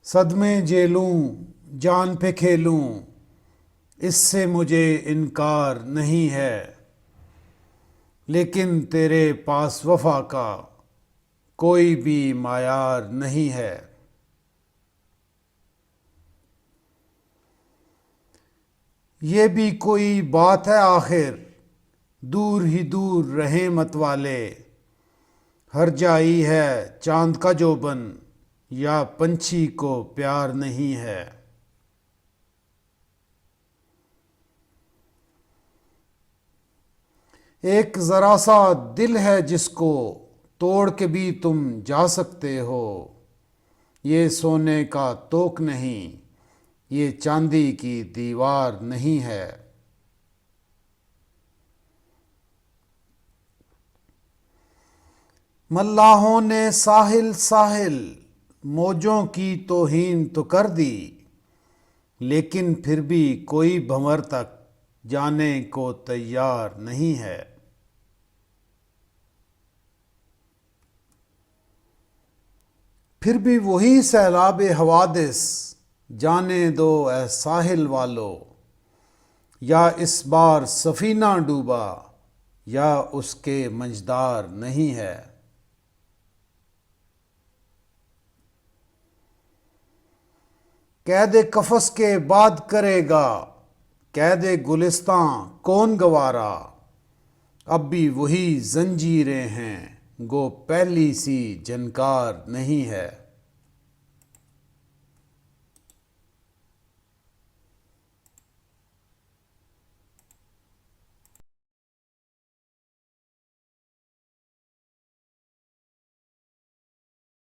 सदमे झेलूं जान पे खेलूं, इससे मुझे इनकार नहीं है। लेकिन तेरे पास वफा का कोई भी मायार नहीं है। ये भी कोई बात है आखिर, दूर ही दूर रहे मत वाले। हर जाई है चांद का जोबन, या पंछी को प्यार नहीं है। एक जरा सा दिल है जिसको तोड़ के भी तुम जा सकते हो। ये सोने का तोक नहीं, ये चांदी की दीवार नहीं है। मल्लाहों ने साहिल साहिल मौजों की तौहीन तो कर दी, लेकिन फिर भी कोई भंवर तक जाने को तैयार नहीं है। फिर भी वही सैलाब हवादिस, जाने दो ए साहिल वालो। या इस बार सफीना डूबा, या उसके मंझदार नहीं है। कैद कफस के बाद करेगा, कैद गुलिस्तां कौन गवारा। अब भी वही जंजीरें हैं, गो पहली सी जनकार नहीं है।